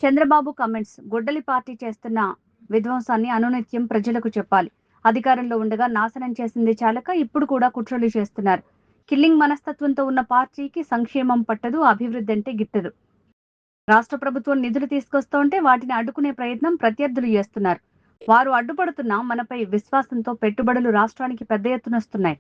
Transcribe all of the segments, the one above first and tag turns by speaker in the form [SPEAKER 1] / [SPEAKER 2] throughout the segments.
[SPEAKER 1] Chandrababu comments. గొడ్డలి party చేస్తున్న విధ్వంసాన్ని అనునిత్యం ప్రజలకు చెప్పాలి. అధికారంలో ఉండగా నాశనం చేసింది చాలక ఇప్పుడు కూడా కుట్రలు చేస్తున్నారు. కిల్లింగ్ మనస్తత్వంతో ఉన్న పార్టీకి సంక్షేమం పట్టదు, అభివృద్ధి అంటే గిట్టదు. రాష్ట్ర ప్రభుత్వం నిధులు తీసుకొస్తుంటే వాటిని అడ్డుకునే ప్రయత్నం ప్రత్యర్థులు చేస్తున్నారు. వారు అడ్డుపడుతున్నా మనపై విశ్వాసంతో పెట్టుబడులు రాష్ట్రానికి పెద్ద ఎత్తున వస్తున్నాయి.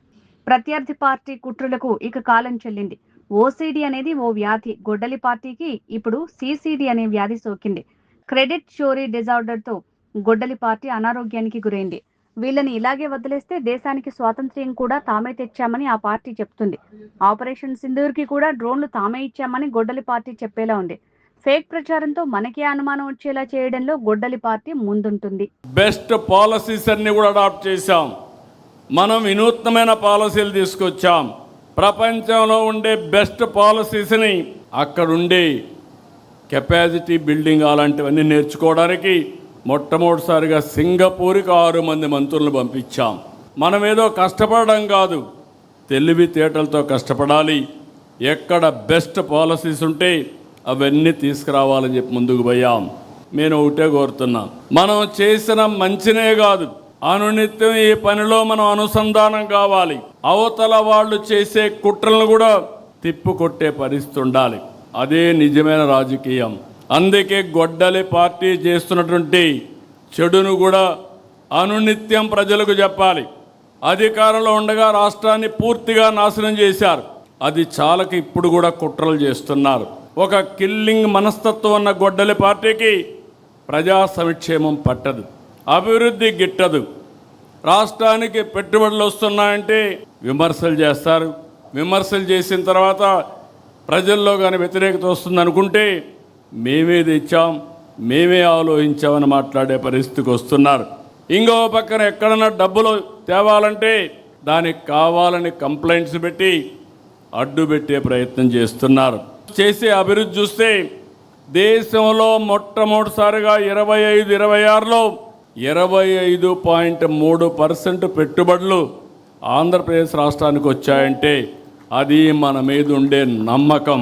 [SPEAKER 1] ప్రత్యర్థి పార్టీ కుట్రలకు ఇక కాలం చెల్లింది. ఓసీడీ అనేది ఓ వ్యాధి. గొడ్డలి పార్టీకి ఇప్పుడు సిసిడి అనే వ్యాధి సోకింది. క్రెడిట్ చోరీ డిజార్డర్ తో గొడ్డలి పార్టీ అనారోగ్యానికి గురైంది. వీళ్ళని ఇలాగే వదిలేస్తే దేశానికి స్వాతంత్ర్యం కూడా తామే తెచ్చామని ఆ పార్టీ చెప్తుంది. ఆపరేషన్ సింధూర్ కి కూడా డ్రోన్లు తామే ఇచ్చామని గొడ్డలి పార్టీ చెప్పేలా ఉంది. ఫేక్ ప్రచారంతో మనకే అనుమానం వచ్చేలా చేయడంలో గొడ్డలి పార్టీ ముందుంటుంది.
[SPEAKER 2] బెస్ట్ పాలసీస్ అన్ని కూడా అడాప్ట్ చేశాం. మనం వినూత్నమైన పాలసీలు తీసుకొచ్చాం. ప్రపంచంలో ఉండే బెస్ట్ పాలసీస్ని అక్కడుండే కెపాసిటీ బిల్డింగ్ అలాంటివన్నీ నేర్చుకోవడానికి మొట్టమొదటిసారిగా సింగపూర్కి 6 మంది మంత్రులను పంపించాం. మనం ఏదో కష్టపడడం కాదు, తెలివితేటలతో కష్టపడాలి. ఎక్కడ బెస్ట్ పాలసీస్ ఉంటే అవన్నీ తీసుకురావాలని చెప్పి ముందుకు పోయాం. నేను ఒకటే కోరుతున్నా, మనం చేసిన మంచినే కాదు, అనునిత్యం ఈ పనిలో మనం అనుసంధానం కావాలి. అవతల వాళ్ళు చేసే కుట్రలను కూడా తిప్పుకొట్టే పరిస్థితి ఉండాలి. అదే నిజమైన రాజకీయం. అందుకే గొడ్డలి పార్టీ చేస్తున్నటువంటి చెడును కూడా అనునిత్యం ప్రజలకు చెప్పాలి. అధికారంలో ఉండగా రాష్ట్రాన్ని పూర్తిగా నాశనం చేశారు. అది చాలక ఇప్పుడు కూడా కుట్రలు చేస్తున్నారు. ఒక కిల్లింగ్ మనస్తత్వం ఉన్న గొడ్డలి పార్టీకి ప్రజా సంక్షేమం పట్టదు, అభివృద్ధి గిట్టదు. రాష్ట్రానికి పెట్టుబడులు వస్తున్నాయంటే విమర్శలు చేస్తారు. విమర్శలు చేసిన తర్వాత ప్రజల్లో కానీ వ్యతిరేకత వస్తుంది అనుకుంటే మేమే తెచ్చాం, మేమే ఆలోచించామని మాట్లాడే పరిస్థితికి వస్తున్నారు. ఇంకో పక్కన ఎక్కడన్నా డబ్బులు తేవాలంటే దానికి కావాలని కంప్లైంట్స్ పెట్టి అడ్డు పెట్టే ప్రయత్నం చేస్తున్నారు. చేసే అభివృద్ధి చూస్తే దేశంలో మొట్టమొదటిసారిగా 25-26లో 25.3% పెట్టుబడులు ఆంధ్రప్రదేశ్ రాష్ట్రానికి వచ్చాయంటే అది మన మీద ఉండే నమ్మకం.